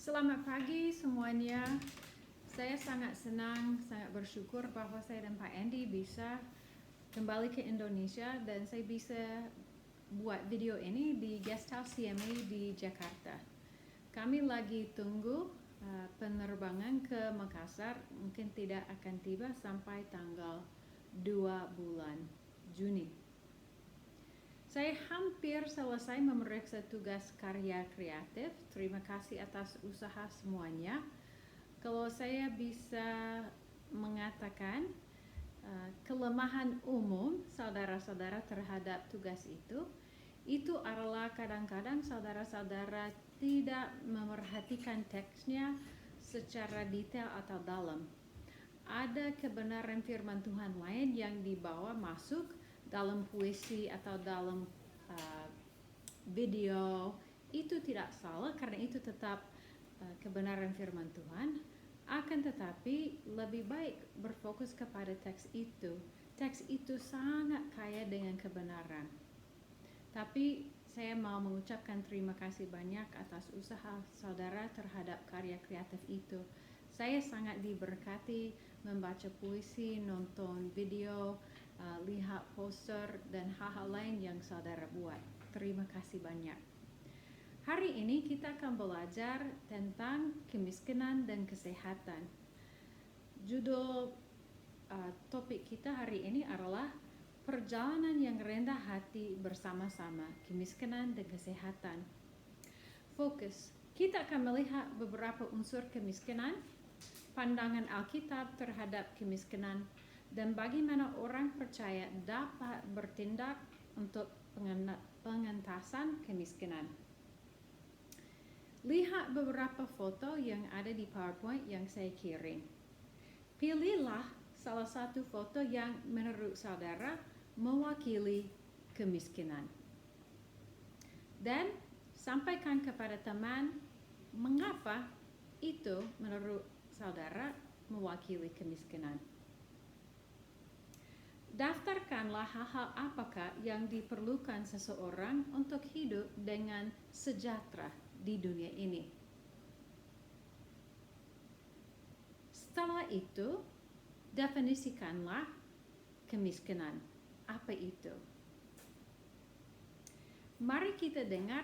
Selamat pagi semuanya. Saya sangat senang, sangat bersyukur bahwa saya dan Pak Andy bisa kembali ke Indonesia dan saya bisa buat video ini di Guest House CMA di Jakarta. Kami lagi tunggu penerbangan ke Makassar, mungkin tidak akan tiba sampai tanggal 2 bulan Juni. Saya hampir selesai memeriksa tugas karya kreatif. Terima kasih atas usaha semuanya. Kalau saya bisa mengatakan kelemahan umum saudara-saudara terhadap tugas itu adalah kadang-kadang saudara-saudara tidak memerhatikan teksnya secara detail atau dalam. Ada kebenaran firman Tuhan lain yang dibawa masuk dalam puisi atau dalam video. Itu tidak salah karena itu tetap kebenaran firman Tuhan. Akan tetapi lebih baik berfokus kepada teks itu. Teks itu sangat kaya dengan kebenaran. Tapi saya mau mengucapkan terima kasih banyak atas usaha saudara terhadap karya kreatif itu. Saya sangat diberkati membaca puisi, nonton video, lihat poster dan hal-hal lain yang saudara buat. Terima kasih banyak. Hari ini kita akan belajar tentang kemiskinan dan kesehatan. Judul topik kita hari ini adalah perjalanan yang rendah hati bersama-sama, kemiskinan dan kesehatan. Fokus, kita akan melihat beberapa unsur kemiskinan, pandangan Alkitab terhadap kemiskinan, dan bagaimana orang percaya dapat bertindak untuk pengentasan kemiskinan. Lihat beberapa foto yang ada di PowerPoint yang saya kirim. Pilihlah salah satu foto yang menurut saudara mewakili kemiskinan. Dan sampaikan kepada teman mengapa itu menurut saudara mewakili kemiskinan. Daftarkanlah hal-hal apakah yang diperlukan seseorang untuk hidup dengan sejahtera di dunia ini. Setelah itu, definisikanlah kemiskinan. Apa itu? Mari kita dengar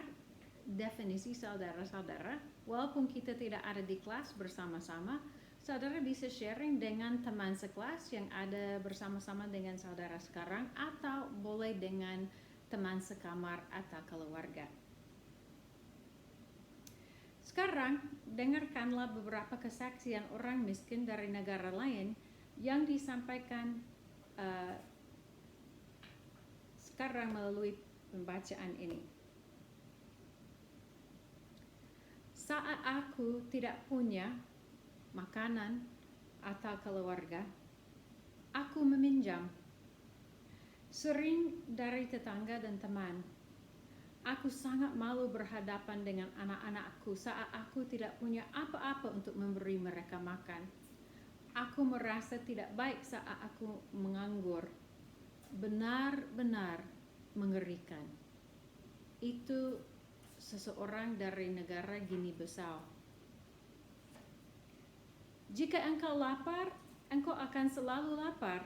definisi saudara-saudara. Walaupun kita tidak ada di kelas bersama-sama, saudara bisa sharing dengan teman sekelas yang ada bersama-sama dengan saudara sekarang, atau boleh dengan teman sekamar atau keluarga. Sekarang, dengarkanlah beberapa kesaksian orang miskin dari negara lain yang disampaikan sekarang melalui pembacaan ini. Saat aku tidak punya makanan atau keluarga, aku meminjam. Sering dari tetangga dan teman. Aku sangat malu berhadapan dengan anak-anakku saat aku tidak punya apa-apa untuk memberi mereka makan. Aku merasa tidak baik saat aku menganggur. Benar-benar mengerikan. Itu seseorang dari negara Guinea-Bissau. Jika engkau lapar, engkau akan selalu lapar.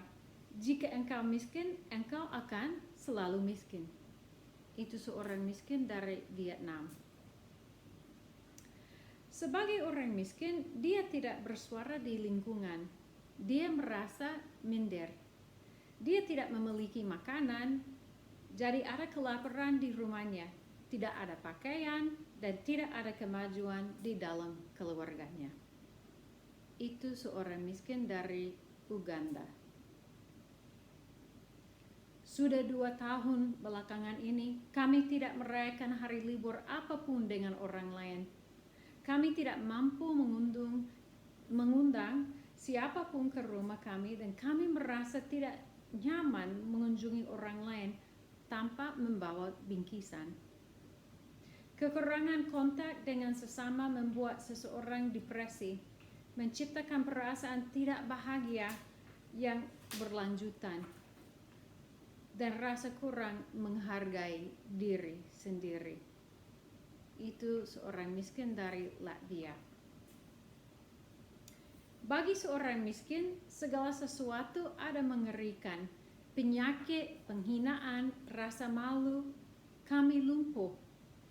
Jika engkau miskin, engkau akan selalu miskin. Itu seorang miskin dari Vietnam. Sebagai orang miskin, dia tidak bersuara di lingkungan. Dia merasa minder. Dia tidak memiliki makanan, jadi ada kelaparan di rumahnya. Tidak ada pakaian dan tidak ada kemajuan di dalam keluarganya. Itu seorang miskin dari Uganda. Sudah 2 tahun belakangan ini, kami tidak merayakan hari libur apapun dengan orang lain. Kami tidak mampu mengundang siapapun ke rumah kami dan kami merasa tidak nyaman mengunjungi orang lain tanpa membawa bingkisan. Kekurangan kontak dengan sesama membuat seseorang depresi, menciptakan perasaan tidak bahagia yang berlanjutan, dan rasa kurang menghargai diri sendiri. itu seorang miskin dari Latvia. Bagi seorang miskin, segala sesuatu ada mengerikan. Penyakit, penghinaan, rasa malu. Kami lumpuh.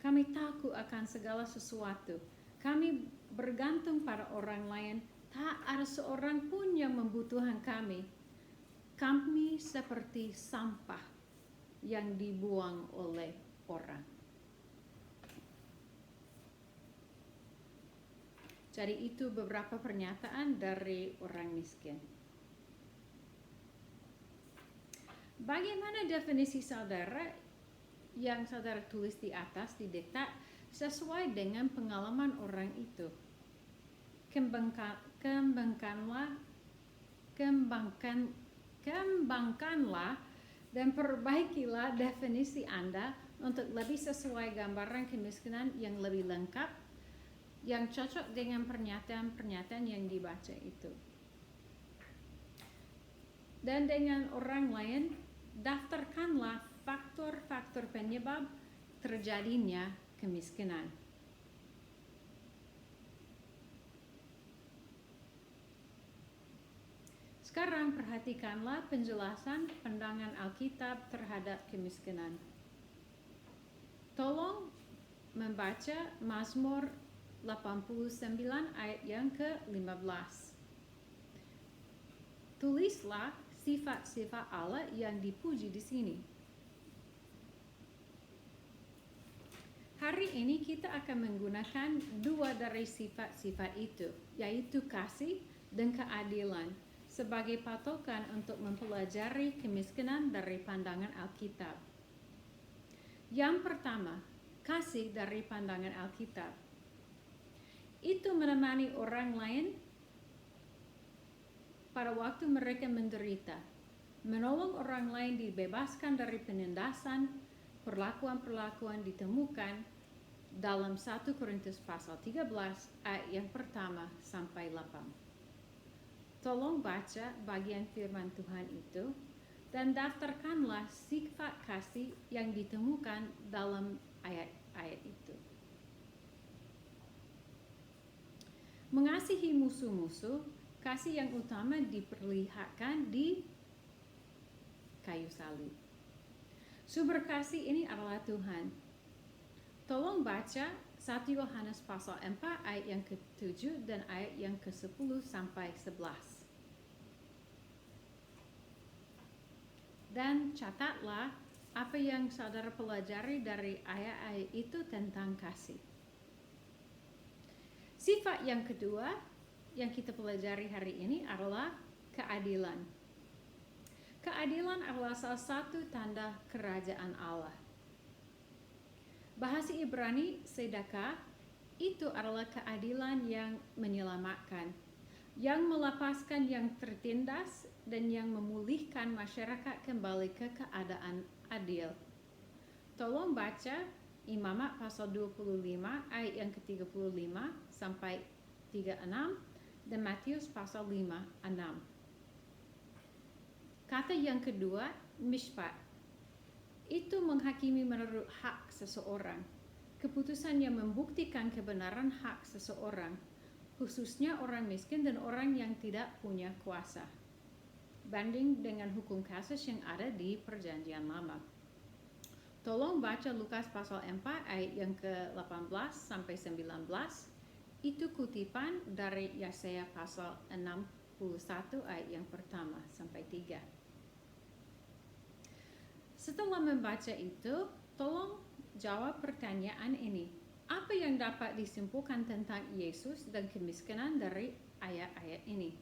Kami takut akan segala sesuatu. Kami bergantung pada orang lain. Tak ada seorang pun yang membutuhkan kami. Kami seperti sampah yang dibuang oleh orang. Jadi itu beberapa pernyataan dari orang miskin. Bagaimana definisi saudara yang saudara tulis di atas didikta sesuai dengan pengalaman orang itu? Kembangkanlah dan perbaikilah definisi Anda untuk lebih sesuai gambaran kemiskinan yang lebih lengkap, yang cocok dengan pernyataan-pernyataan yang dibaca itu. Dan dengan orang lain, daftarkanlah faktor-faktor penyebab terjadinya kemiskinan. Sekarang perhatikanlah penjelasan pandangan Alkitab terhadap kemiskinan. Tolong membaca Mazmur 89 ayat yang ke-15. Tulislah sifat-sifat Allah yang dipuji di sini. Hari ini kita akan menggunakan dua dari sifat-sifat itu, yaitu kasih dan keadilan, sebagai patokan untuk mempelajari kemiskinan dari pandangan Alkitab. Yang pertama, kasih dari pandangan Alkitab. Itu menemani orang lain pada waktu mereka menderita, menolong orang lain dibebaskan dari penindasan. Perlakuan-perlakuan ditemukan dalam 1 Korintus pasal 13 ayat yang pertama sampai 8. Tolong baca bagian firman Tuhan itu dan daftarkanlah sifat kasih yang ditemukan dalam ayat-ayat itu. Mengasihi musuh-musuh, kasih yang utama diperlihatkan di kayu salib. Sumber kasih ini adalah Tuhan. Tolong baca 1 Yohanes pasal 4 ayat yang ke-7 dan ayat yang ke-10 sampai 11. Dan catatlah apa yang saudara pelajari dari ayat-ayat itu tentang kasih. Sifat yang kedua yang kita pelajari hari ini adalah keadilan. Keadilan adalah salah satu tanda kerajaan Allah. Bahasa Ibrani sedekah itu adalah keadilan yang menyelamatkan, yang melepaskan yang tertindas dan yang memulihkan masyarakat kembali ke keadaan adil. Tolong baca Imamat pasal 25 ayat yang ke-35 sampai 36 dan Matius pasal 5:6. Kata yang kedua, mishpat. Itu menghakimi menurut hak seseorang. Keputusan yang membuktikan kebenaran hak seseorang, khususnya orang miskin dan orang yang tidak punya kuasa. Banding dengan hukum kasus yang ada di Perjanjian Lama. Tolong baca Lukas pasal 4 ayat yang ke-18 sampai 19. Itu kutipan dari Yesaya pasal 61 ayat yang pertama sampai 3. Setelah membaca itu, tolong jawab pertanyaan ini. Apa yang dapat disimpulkan tentang Yesus dan kemiskinan dari ayat-ayat ini?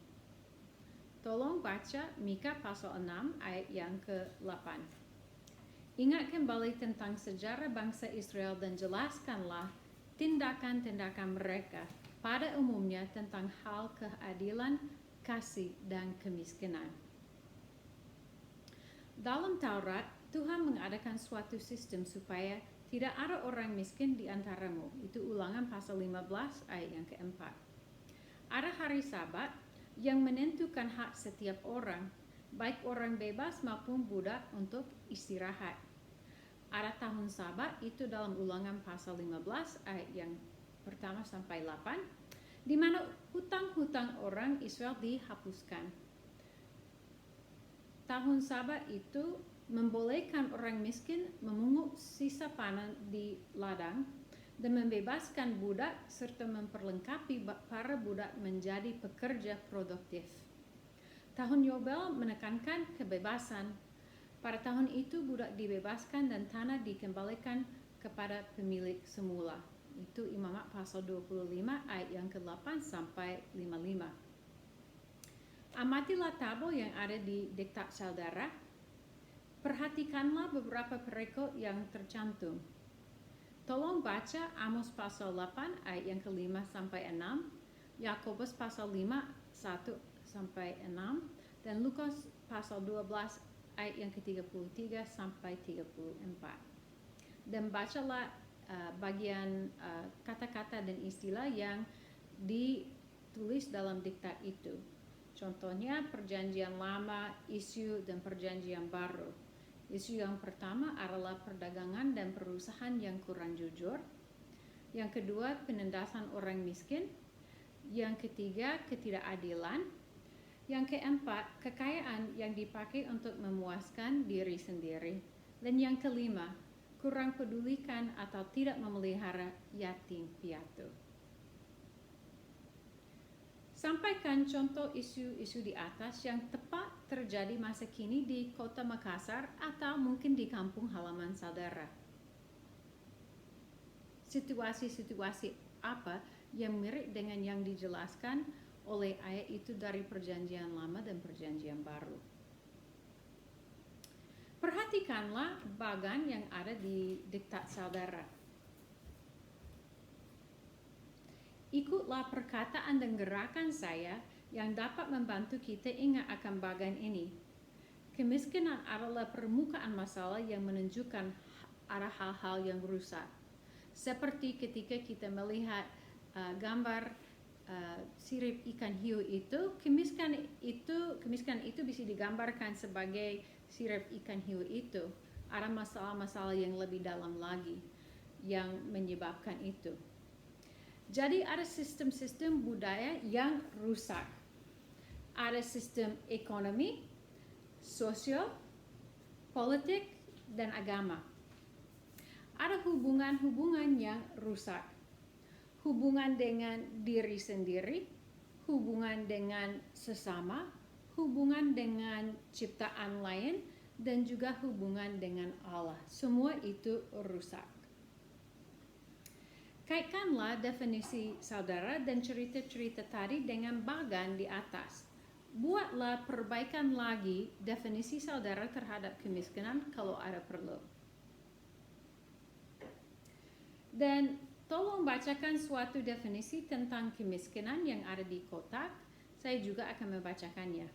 Tolong baca Mika pasal 6 ayat yang ke-8. Ingat kembali tentang sejarah bangsa Israel dan jelaskanlah tindakan-tindakan mereka pada umumnya tentang hal keadilan, kasih, dan kemiskinan. Dalam Taurat, Tuhan mengadakan suatu sistem supaya tidak ada orang miskin di antaramu. Itu Ulangan pasal 15 ayat yang keempat. Ada hari Sabat yang menentukan hak setiap orang, baik orang bebas maupun budak, untuk istirahat. ada tahun sabar, itu dalam Ulangan pasal 15 ayat yang pertama sampai 8, di mana hutang-hutang orang Israel dihapuskan. Tahun sabar itu membolehkan orang miskin memungut sisa panen di ladang dan membebaskan budak serta memperlengkapi para budak menjadi pekerja produktif. Tahun Yobel menekankan kebebasan. Pada tahun itu budak dibebaskan dan tanah dikembalikan kepada pemilik semula. Itu Imamat pasal 25 ayat yang ke-8 sampai 55. Amatilah tabel yang ada di diktat saudara. Perhatikanlah beberapa perikop yang tercantum. Tolong baca Amos pasal 8 ayat yang ke-5 sampai 6, Yakobus pasal 5 1 sampai 6, dan Lukas pasal 12 ayat yang ke-33 sampai 34. Dan bacalah bagian kata-kata dan istilah yang ditulis dalam diktat itu. Contohnya perjanjian lama, isu, dan perjanjian baru. Isu yang pertama adalah perdagangan dan perusahaan yang kurang jujur. Yang kedua, penindasan orang miskin. Yang ketiga, ketidakadilan. Yang keempat, kekayaan yang dipakai untuk memuaskan diri sendiri. Dan yang kelima, kurang pedulikan atau tidak memelihara yatim piatu. Sampaikan contoh isu-isu di atas yang tepat terjadi masa kini di Kota Makassar atau mungkin di kampung halaman saudara. Situasi-situasi apa yang mirip dengan yang dijelaskan oleh ayat itu dari Perjanjian Lama dan Perjanjian Baru. Perhatikanlah bagan yang ada di diktat saudara. Ikutlah perkataan dan gerakan saya yang dapat membantu kita ingat akan bagan ini. Kemiskinan adalah permukaan masalah yang menunjukkan ada hal-hal yang rusak. Seperti ketika kita melihat gambar sirip ikan hiu itu, kemiskinan itu bisa digambarkan sebagai sirip ikan hiu itu. Ada masalah-masalah yang lebih dalam lagi yang menyebabkan itu. Jadi ada sistem-sistem budaya yang rusak. Ada sistem ekonomi, sosial, politik, dan agama. Ada hubungan-hubungan yang rusak. Hubungan dengan diri sendiri, hubungan dengan sesama, hubungan dengan ciptaan lain, dan juga hubungan dengan Allah. Semua itu rusak. Kaitkanlah definisi saudara dan cerita-cerita tadi dengan bagan di atas. Buatlah perbaikan lagi definisi saudara terhadap kemiskinan kalau ada perlu. Dan tolong bacakan suatu definisi tentang kemiskinan yang ada di kotak. Saya juga akan membacakannya.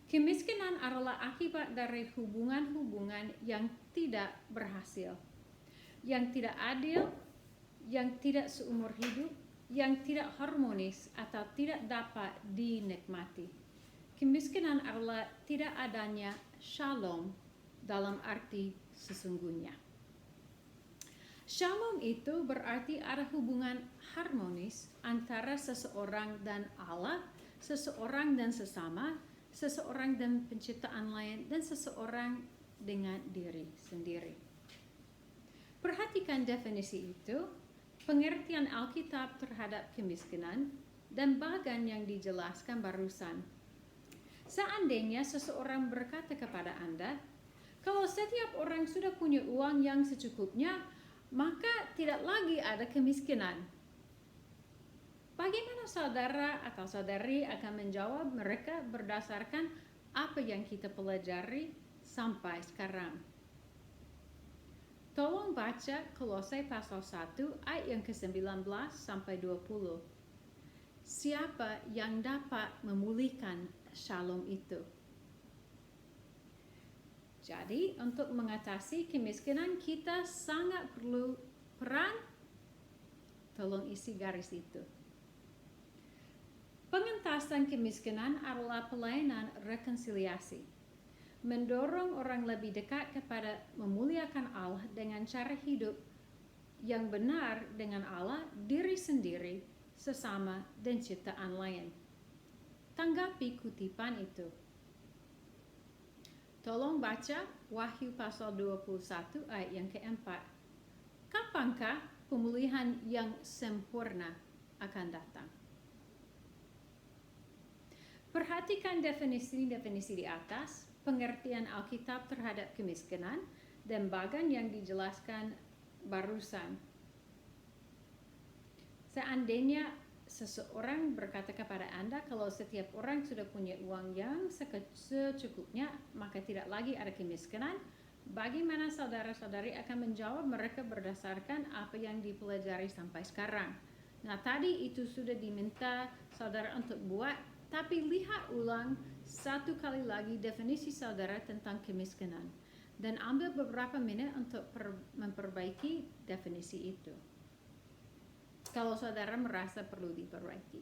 Kemiskinan adalah akibat dari hubungan-hubungan yang tidak berhasil, yang tidak adil, yang tidak seumur hidup, yang tidak harmonis atau tidak dapat dinikmati. Kemiskinan adalah tidak adanya shalom dalam arti sesungguhnya. Shalom itu berarti ada hubungan harmonis antara seseorang dan Allah, seseorang dan sesama, seseorang dan penciptaan lain, dan seseorang dengan diri sendiri. Perhatikan definisi itu, pengertian Alkitab terhadap kemiskinan, dan bagan yang dijelaskan barusan. Seandainya seseorang berkata kepada Anda, kalau setiap orang sudah punya uang yang secukupnya, maka tidak lagi ada kemiskinan. Bagaimana saudara atau saudari akan menjawab mereka berdasarkan apa yang kita pelajari sampai sekarang? Tolong baca Kolose pasal 1 ayat yang ke-19 sampai 20. Siapa yang dapat memulihkan shalom itu? Jadi, untuk mengatasi kemiskinan kita sangat perlu peran. Tolong isi garis itu. Pengentasan kemiskinan adalah pelayanan rekonsiliasi. mendorong orang lebih dekat kepada memuliakan Allah dengan cara hidup yang benar dengan Allah, diri sendiri, sesama, dan ciptaan lain. Tanggapi kutipan itu. Tolong baca Wahyu pasal 21 ayat yang keempat. Kapankah pemulihan yang sempurna akan datang? Perhatikan definisi-definisi di atas, pengertian Alkitab terhadap kemiskinan, dan bagan yang dijelaskan barusan. Seandainya seseorang berkata kepada Anda kalau setiap orang sudah punya uang yang secukupnya, maka tidak lagi ada kemiskinan, bagaimana saudara-saudari akan menjawab mereka berdasarkan apa yang dipelajari sampai sekarang? Nah, tadi itu sudah diminta saudara untuk buat, tapi lihat ulang satu kali lagi definisi saudara tentang kemiskinan dan ambil beberapa menit untuk memperbaiki definisi itu kalau saudara merasa perlu diperbaiki.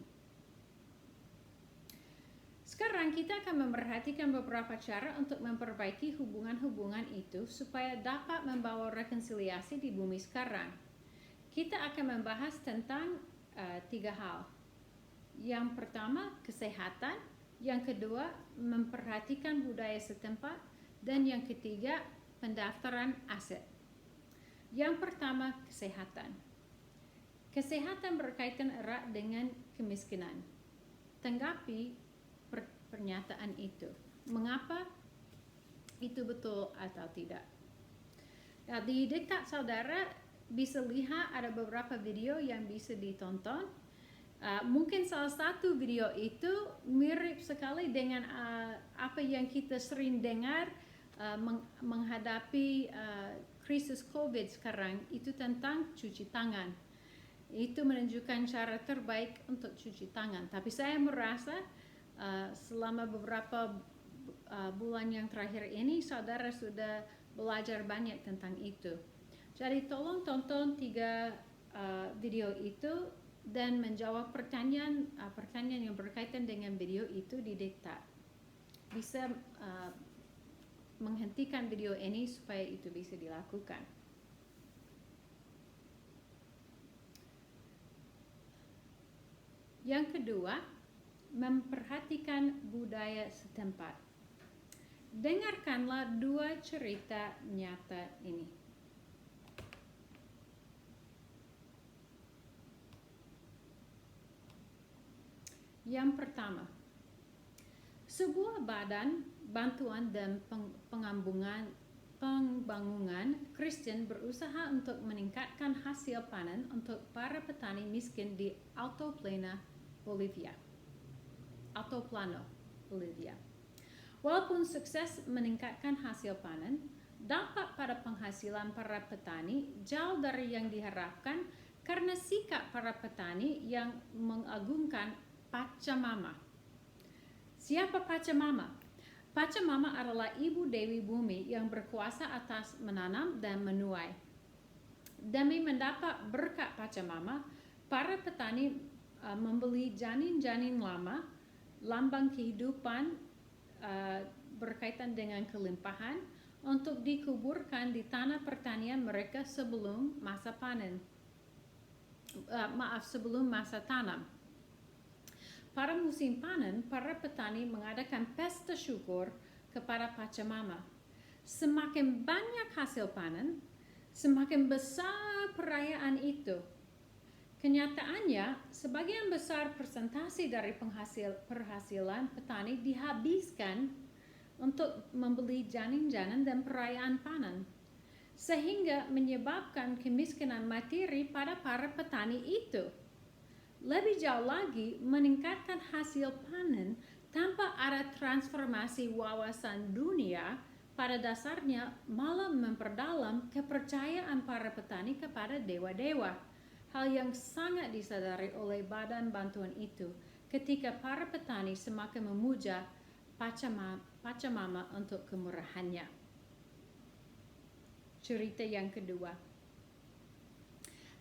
Sekarang kita akan memperhatikan beberapa cara untuk memperbaiki hubungan-hubungan itu supaya dapat membawa rekonsiliasi di bumi sekarang. Kita akan membahas tentang 3 hal. Yang pertama, kesehatan. Yang kedua, memperhatikan budaya setempat. Dan yang ketiga, pendaftaran aset. Yang pertama, kesehatan. Kesehatan berkaitan erat dengan kemiskinan. Tanggapi pernyataan itu. Mengapa itu betul atau tidak? Nah, di dekat saudara bisa lihat ada beberapa video yang bisa ditonton. Mungkin salah satu video itu mirip sekali dengan apa yang kita sering dengar menghadapi krisis COVID sekarang, itu tentang cuci tangan. Itu menunjukkan cara terbaik untuk cuci tangan. Tapi saya merasa selama beberapa bulan yang terakhir ini saudara sudah belajar banyak tentang itu. Jadi tolong tonton 3 video itu dan menjawab pertanyaan yang berkaitan dengan video itu di diktat. Bisa menghentikan video ini supaya itu bisa dilakukan. Yang kedua, memperhatikan budaya setempat. Dengarkanlah 2 cerita nyata ini. Yang pertama, sebuah badan bantuan dan pembangunan Kristen berusaha untuk meningkatkan hasil panen untuk para petani miskin di Altiplano, Bolivia. Walaupun sukses meningkatkan hasil panen, dampak pada penghasilan para petani jauh dari yang diharapkan karena sikap para petani yang mengagungkan Pachamama. Siapa Pachamama? Pachamama adalah ibu Dewi Bumi yang berkuasa atas menanam dan menuai. Demi mendapat berkat Pachamama, para petani membeli janin-janin lama, lambang kehidupan berkaitan dengan kelimpahan, untuk dikuburkan di tanah pertanian mereka sebelum masa panen. Sebelum masa tanam. Pada musim panen, para petani mengadakan pesta syukur kepada Pachamama. Semakin banyak hasil panen, semakin besar perayaan itu. Kenyataannya, sebagian besar persentase dari penghasilan petani dihabiskan untuk membeli janin-janin dan perayaan panen, sehingga menyebabkan kemiskinan materi pada para petani itu. Lebih jauh lagi, meningkatkan hasil panen tanpa ada transformasi wawasan dunia pada dasarnya malah memperdalam kepercayaan para petani kepada dewa-dewa. Hal yang sangat disadari oleh badan bantuan itu ketika para petani semakin memuja Pachamama untuk kemurahannya. Cerita yang kedua.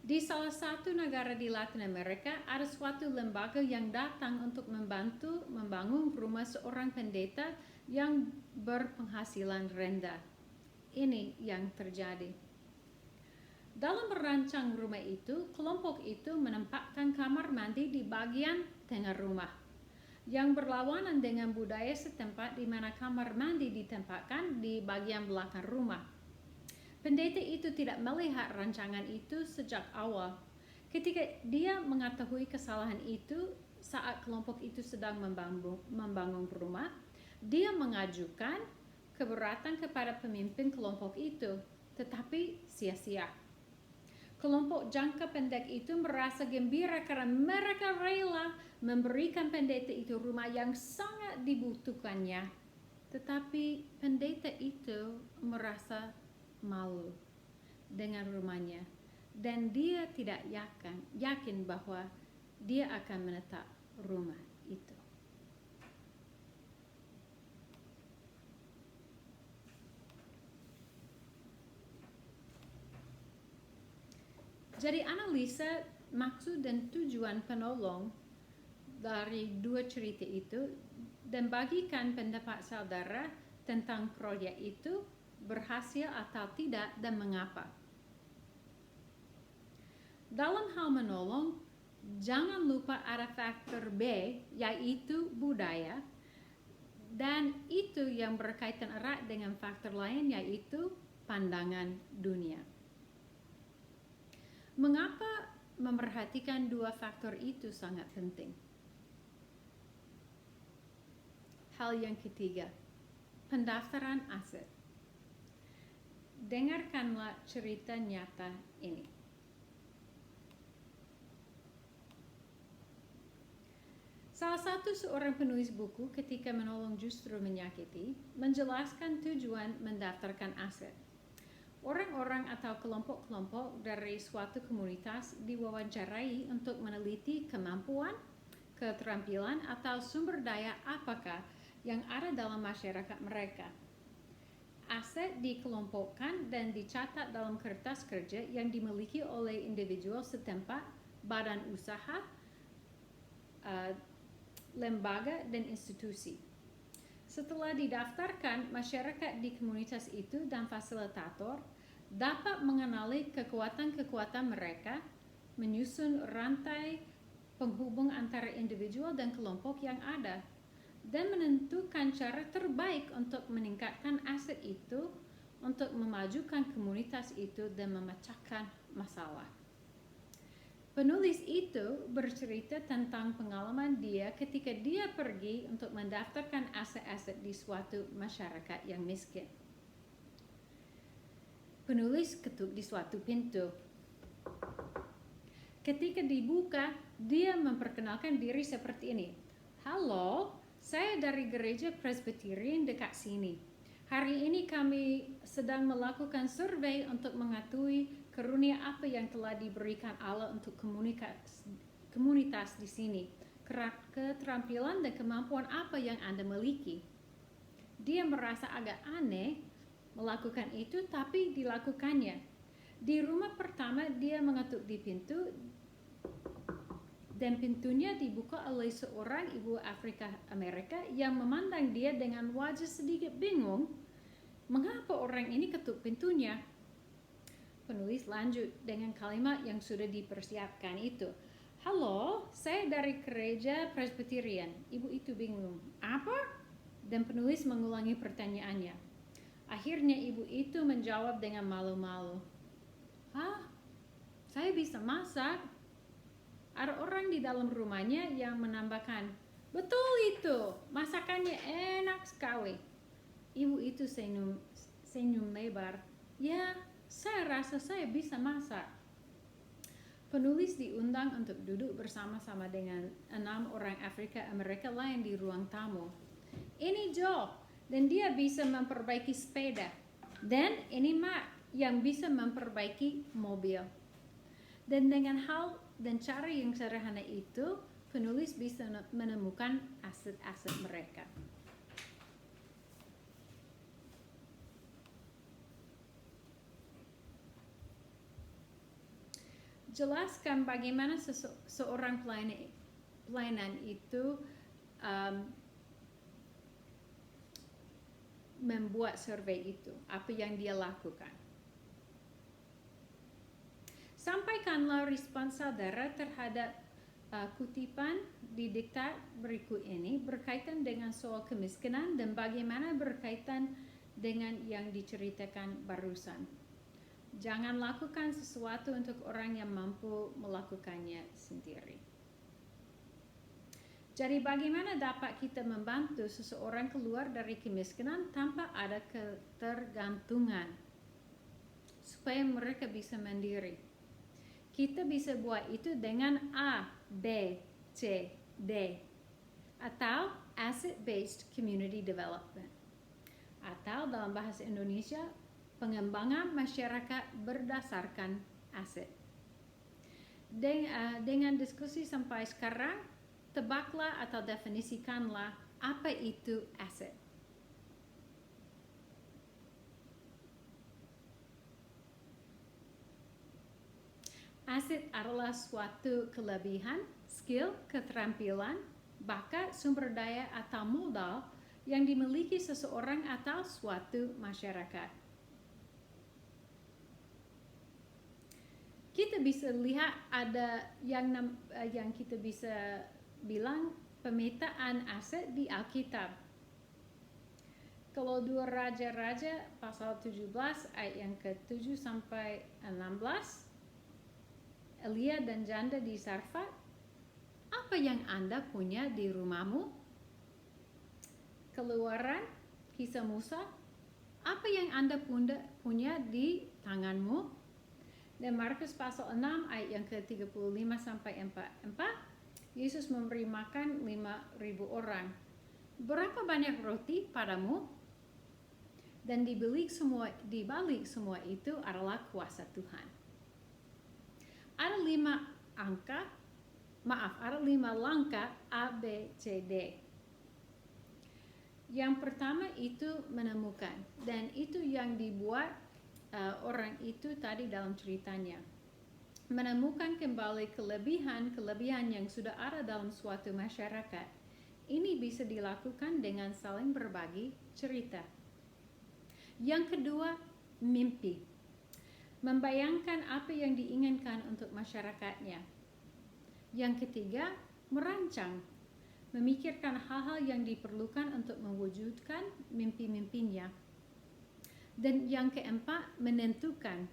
Di salah satu negara di Latin Amerika, ada suatu lembaga yang datang untuk membantu membangun rumah seorang pendeta yang berpenghasilan rendah. Ini yang terjadi. Dalam merancang rumah itu, kelompok itu menempatkan kamar mandi di bagian tengah rumah, yang berlawanan dengan budaya setempat di mana kamar mandi ditempatkan di bagian belakang rumah. Pendeta itu tidak melihat rancangan itu sejak awal. Ketika dia mengetahui kesalahan itu saat kelompok itu sedang membangun rumah, dia mengajukan keberatan kepada pemimpin kelompok itu, tetapi sia-sia. Kelompok jangka pendek itu merasa gembira karena mereka rela memberikan pendeta itu rumah yang sangat dibutuhkannya. Tetapi pendeta itu merasa malu dengan rumahnya dan dia tidak yakin bahwa dia akan menetap rumah itu. Jadi analisa maksud dan tujuan penolong dari dua cerita itu dan bagikan pendapat saudara tentang proyek itu berhasil atau tidak dan mengapa. Dalam hal menolong, jangan lupa ada faktor B, yaitu budaya, dan itu yang berkaitan erat dengan faktor lain, yaitu pandangan dunia. Mengapa memperhatikan dua faktor itu sangat penting? Hal yang ketiga, pendaftaran aset. Dengarkanlah cerita nyata ini. Salah satu seorang penulis buku ketika menolong justru menyakiti, menjelaskan tujuan mendaftarkan aset. Orang-orang atau kelompok-kelompok dari suatu komunitas diwawancarai untuk meneliti kemampuan, keterampilan, atau sumber daya apakah yang ada dalam masyarakat mereka. Aset dikelompokkan dan dicatat dalam kertas kerja yang dimiliki oleh individu setempat, badan usaha, lembaga, dan institusi. Setelah didaftarkan, masyarakat di komunitas itu dan fasilitator dapat mengenali kekuatan-kekuatan mereka, menyusun rantai penghubung antara individu dan kelompok yang ada, dan menentukan cara terbaik untuk meningkatkan aset itu, untuk memajukan komunitas itu dan memecahkan masalah. Penulis itu bercerita tentang pengalaman dia ketika dia pergi untuk mendaftarkan aset-aset di suatu masyarakat yang miskin. Penulis ketuk di suatu pintu. Ketika dibuka, dia memperkenalkan diri seperti ini. Halo, saya dari gereja Presbyterian dekat sini. Hari ini kami sedang melakukan survei untuk mengetahui karunia apa yang telah diberikan Allah untuk komunitas di sini. Keterampilan dan kemampuan apa yang Anda miliki. Dia merasa agak aneh melakukan itu, tapi dilakukannya. Di rumah pertama dia mengetuk di pintu dan pintunya dibuka oleh seorang ibu Afrika Amerika yang memandang dia dengan wajah sedikit bingung. Mengapa orang ini ketuk pintunya? Penulis lanjut dengan kalimat yang sudah dipersiapkan itu. Halo, saya dari gereja Presbyterian. Ibu itu bingung. Apa? Dan penulis mengulangi pertanyaannya. Akhirnya ibu itu menjawab dengan malu-malu. Hah? Saya bisa masak. Ada orang di dalam rumahnya yang menambahkan, betul itu, masakannya enak sekali. Ibu itu senyum lebar. Ya, saya rasa saya bisa masak. Penulis diundang untuk duduk bersama-sama dengan 6 orang Afrika Amerika lain di ruang tamu. Ini Joe, dan dia bisa memperbaiki sepeda. Dan ini Mark, yang bisa memperbaiki mobil. Dan dengan hal dan cara yang sederhana itu, penulis bisa menemukan aset-aset mereka. jelaskan bagaimana seorang pelayanan itu membuat survei itu, apa yang dia lakukan. Sampaikanlah respons saudara terhadap kutipan di diktat berikut ini berkaitan dengan soal kemiskinan dan bagaimana berkaitan dengan yang diceritakan barusan. Jangan lakukan sesuatu untuk orang yang mampu melakukannya sendiri. Jadi bagaimana dapat kita membantu seseorang keluar dari kemiskinan tanpa ada ketergantungan supaya mereka bisa mandiri? Kita bisa buat itu dengan A, B, C, D atau asset-based community development, atau dalam bahasa Indonesia pengembangan masyarakat berdasarkan aset. Dengan diskusi sampai sekarang, tebaklah atau definisikanlah apa itu aset. Aset adalah suatu kelebihan, skill, keterampilan, bakat, sumber daya atau modal yang dimiliki seseorang atau suatu masyarakat. Kita bisa lihat ada yang kita bisa bilang pemetaan aset di Alkitab. Kalau 2 Raja-Raja pasal 17 ayat yang ke-7 sampai 16, Elia dan janda di Sarfat, apa yang Anda punya di rumahmu? Keluaran, kisah Musa, apa yang Anda punya di tanganmu? Dan Markus pasal 6 ayat yang ke-35 sampai 44, Yesus memberi makan 5.000 orang. Berapa banyak roti padamu? Dan di balik semua itu adalah kuasa Tuhan. Ada 5 langkah A, B, C, D. Yang pertama itu menemukan, dan itu yang dibuat orang itu tadi dalam ceritanya. Menemukan kembali kelebihan yang sudah ada dalam suatu masyarakat. Ini bisa dilakukan dengan saling berbagi cerita. Yang kedua, mimpi. Membayangkan apa yang diinginkan untuk masyarakatnya. Yang ketiga, merancang. Memikirkan hal-hal yang diperlukan untuk mewujudkan mimpi-mimpinya. Dan yang keempat, menentukan.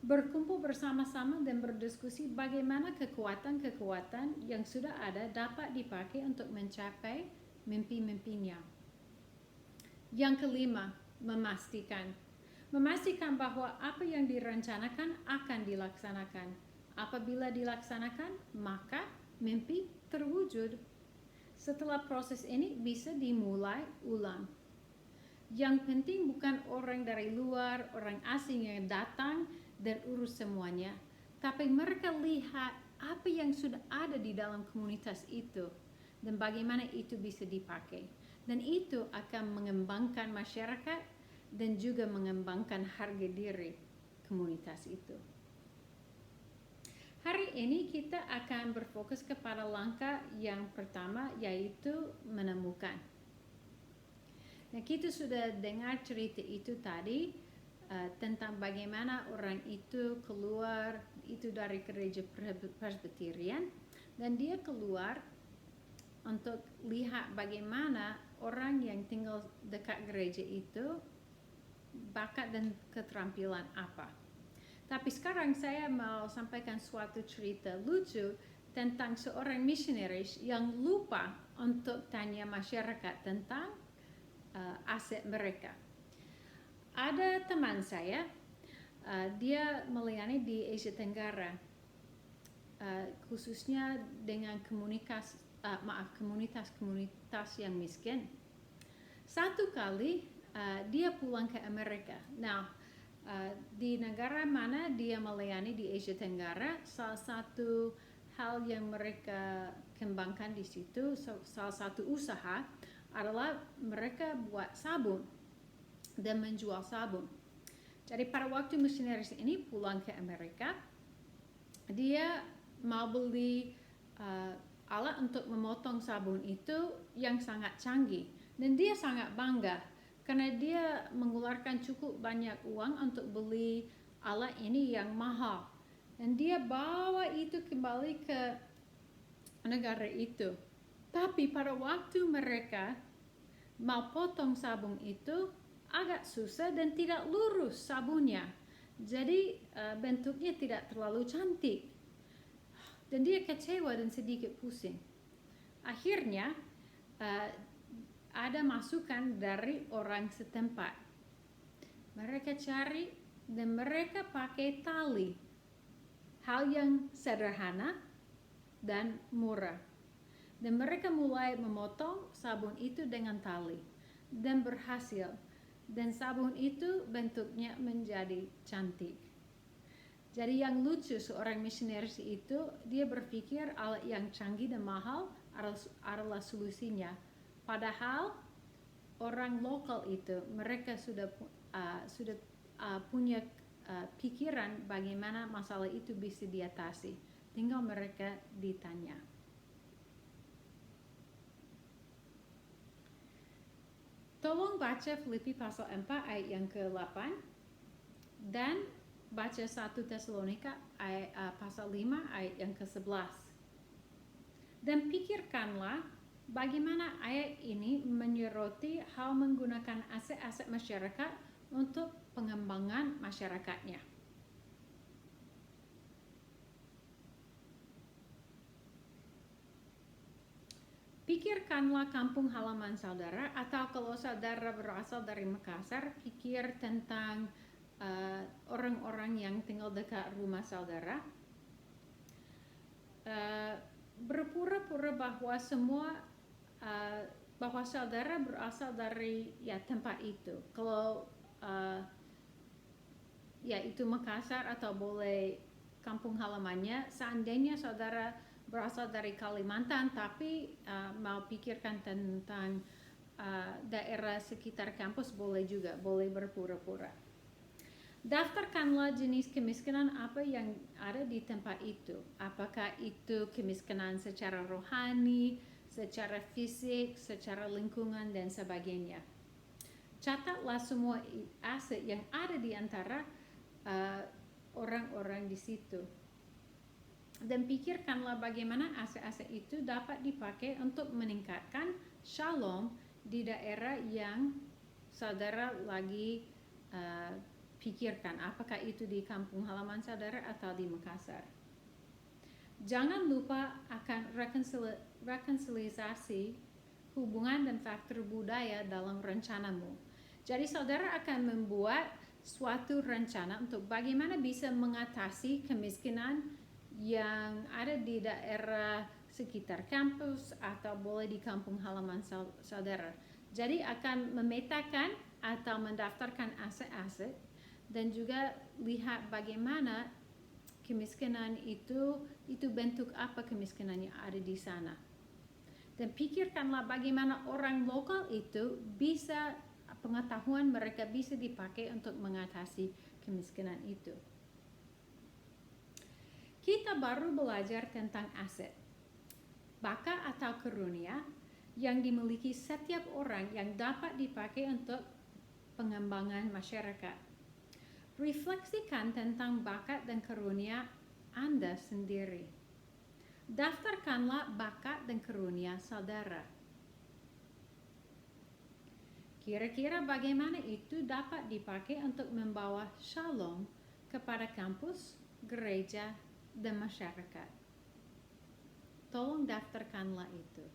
Berkumpul bersama-sama dan berdiskusi bagaimana kekuatan-kekuatan yang sudah ada dapat dipakai untuk mencapai mimpi-mimpinya. Yang kelima, memastikan bahwa apa yang direncanakan akan dilaksanakan. Apabila dilaksanakan, maka mimpi terwujud. Setelah proses ini bisa dimulai ulang. Yang penting bukan orang dari luar, orang asing yang datang dan urus semuanya, tapi mereka lihat apa yang sudah ada di dalam komunitas itu dan bagaimana itu bisa dipakai. Dan itu akan mengembangkan masyarakat dan juga mengembangkan harga diri komunitas itu. Hari ini kita akan berfokus kepada langkah yang pertama, yaitu menemukan. Nah, kita sudah dengar cerita itu tadi tentang bagaimana orang itu keluar itu dari gereja Presbyterian, dan dia keluar untuk lihat bagaimana orang yang tinggal dekat gereja itu bakat dan keterampilan apa. Tapi sekarang saya mau sampaikan suatu cerita lucu tentang seorang misionaris yang lupa untuk tanya masyarakat tentang aset mereka. Ada teman saya, dia melayani di Asia Tenggara, khususnya dengan komunitas-komunitas yang miskin. Satu kali dia pulang ke Amerika. Nah, di negara mana dia melayani di Asia Tenggara, salah satu hal yang mereka kembangkan di situ, salah satu usaha adalah mereka buat sabun dan menjual sabun. Jadi pada waktu misionaris ini pulang ke Amerika, dia mau beli alat untuk memotong sabun itu yang sangat canggih, dan dia sangat bangga karena dia mengeluarkan cukup banyak uang untuk beli alat ini yang mahal, dan dia bawa itu kembali ke negara itu. Tapi pada waktu mereka mau potong sabun itu agak susah dan tidak lurus sabunnya, jadi bentuknya tidak terlalu cantik, dan dia kecewa dan sedikit pusing. Akhirnya ada masukan dari orang setempat. Mereka cari dan mereka pakai tali, hal yang sederhana dan murah, dan mereka mulai memotong sabun itu dengan tali dan berhasil, dan sabun itu bentuknya menjadi cantik. Jadi yang lucu, seorang misionaris itu dia berpikir alat yang canggih dan mahal adalah solusinya, padahal orang lokal itu mereka sudah punya pikiran bagaimana masalah itu bisa diatasi, tinggal mereka ditanya. Tolong baca Filipi pasal 4 ayat yang ke-8 dan baca 1 Tesalonika pasal 5 ayat yang ke-11. Dan pikirkanlah bagaimana ayat ini menyoroti hal menggunakan aset-aset masyarakat untuk pengembangan masyarakatnya. Pikirkanlah kampung halaman saudara, atau kalau saudara berasal dari Makassar, pikir tentang orang-orang yang tinggal dekat rumah saudara. Berpura-pura bahwa bahwa saudara berasal dari tempat itu. Kalau itu Makassar atau boleh kampung halamannya, seandainya saudara berasal dari Kalimantan tapi mau pikirkan tentang daerah sekitar kampus, boleh juga, boleh berpura-pura. Daftarkanlah jenis kemiskinan apa yang ada di tempat itu. Apakah itu kemiskinan secara rohani, secara fisik, secara lingkungan, dan sebagainya. Catatlah semua aset yang ada di antara orang-orang di situ. Dan pikirkanlah bagaimana aset-aset itu dapat dipakai untuk meningkatkan shalom di daerah yang saudara lagi pikirkan, apakah itu di kampung halaman saudara atau di Makassar. Jangan lupa akan rekonsiliasi hubungan dan faktor budaya dalam rencanamu. Jadi saudara akan membuat suatu rencana untuk bagaimana bisa mengatasi kemiskinan yang ada di daerah sekitar kampus atau boleh di kampung halaman saudara. Jadi akan memetakan atau mendaftarkan aset-aset dan juga lihat bagaimana kemiskinan itu bentuk apa kemiskinan yang ada di sana. Dan pikirkanlah bagaimana orang lokal itu bisa, pengetahuan mereka bisa dipakai untuk mengatasi kemiskinan itu. Kita baru belajar tentang aset, bakat atau karunia yang dimiliki setiap orang yang dapat dipakai untuk pengembangan masyarakat. Refleksikan tentang bakat dan karunia Anda sendiri. Daftarkanlah bakat dan karunia saudara. Kira-kira bagaimana itu dapat dipakai untuk membawa shalom kepada kampus, gereja, dan masyarakat. Tolong daftarkanlah itu.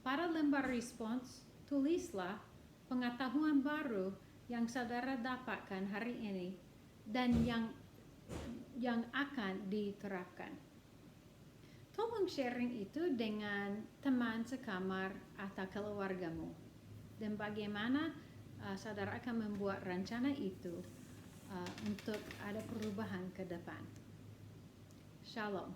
Pada lembar respons, tulislah pengetahuan baru yang saudara dapatkan hari ini dan yang akan diterapkan. Tolong sharing itu dengan teman sekamar atau keluargamu, dan bagaimana saudara akan membuat rencana itu untuk ada perubahan ke depan. Shalom.